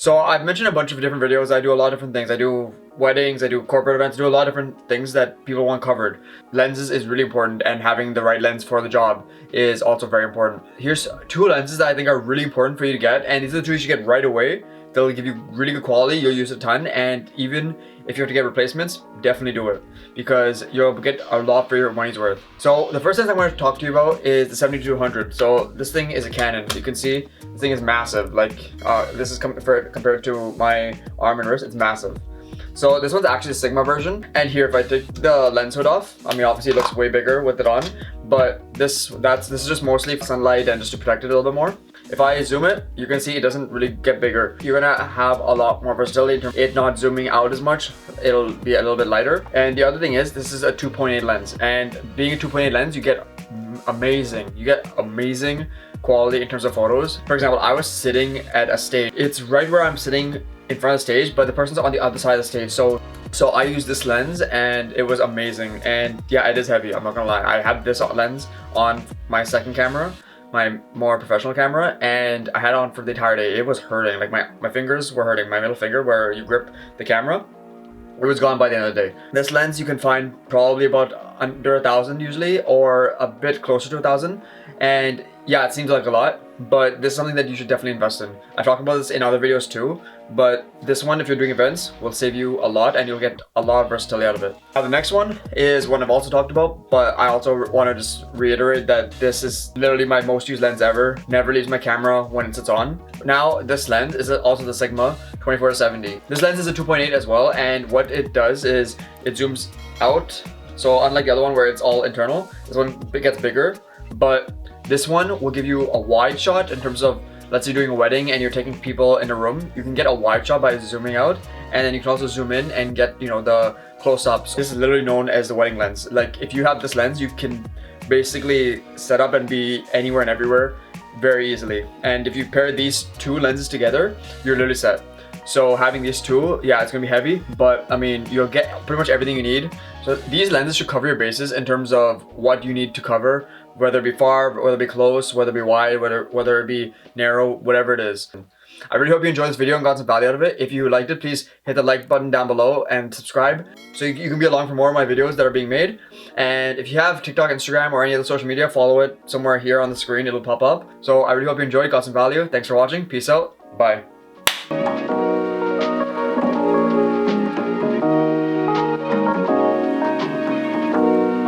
So I've mentioned a bunch of different videos. I do a lot of different things. I do weddings, I do corporate events, I do a lot of different things that people want covered. Lenses is really important, and having the right lens for the job is also very important. Here's two lenses that I think are really important for you to get, and these are the two you should get right away. They'll give you really good quality, you'll use a ton, and even if you have to get replacements, definitely do it because you'll get a lot for your money's worth. So the first thing I want to talk to you about is the 7200. So this thing is a Canon. You can see this thing is massive. Like this is compared to my arm and wrist, it's massive. So this one's actually a Sigma version, and here if I take the lens hood off, I mean obviously it looks way bigger with it on, but this is just mostly for sunlight and just to protect it a little bit more. If I zoom it, you can see it doesn't really get bigger. You're gonna have a lot more versatility in terms of it not zooming out as much. It'll be a little bit lighter. And the other thing is, this is a 2.8 lens, and being a 2.8 lens, you get amazing quality in terms of photos. For example, I was sitting at a stage. It's right where I'm sitting in front of the stage, but the person's on the other side of the stage. So I used this lens and it was amazing. And yeah, it is heavy, I'm not gonna lie. I had this lens on my second camera, my more professional camera, and I had it on for the entire day. It was hurting, like my fingers were hurting. My middle finger where you grip the camera, it was gone by the end of the day. This lens you can find probably about under 1,000 usually, or a bit closer to 1,000. And yeah, it seems like a lot, but this is something that you should definitely invest in. I've talked about this in other videos too, but this one, if you're doing events, will save you a lot and you'll get a lot of versatility out of it. Now the next one is one I've also talked about, but I also want to just reiterate that this is literally my most used lens ever. Never leaves my camera when it sits on. Now this lens is also the Sigma 24-70. This lens is a 2.8 as well, and what it does is it zooms out. So unlike the other one where it's all internal, this one gets bigger, but this one will give you a wide shot in terms of, let's say you're doing a wedding and you're taking people in a room, you can get a wide shot by zooming out, and then you can also zoom in and get, you know, the close-ups. This is literally known as the wedding lens. Like if you have this lens, you can basically set up and be anywhere and everywhere very easily. And if you pair these two lenses together, you're literally set. So having these two, yeah, it's gonna be heavy, but I mean, you'll get pretty much everything you need. So these lenses should cover your bases in terms of what you need to cover, whether it be far, whether it be close, whether it be wide, whether it be narrow, whatever it is. I really hope you enjoyed this video and got some value out of it. If you liked it, please hit the like button down below and subscribe so you can be along for more of my videos that are being made. And if you have TikTok, Instagram, or any other social media, follow it somewhere here on the screen. It'll pop up. So I really hope you enjoyed, got some value. Thanks for watching. Peace out. Bye.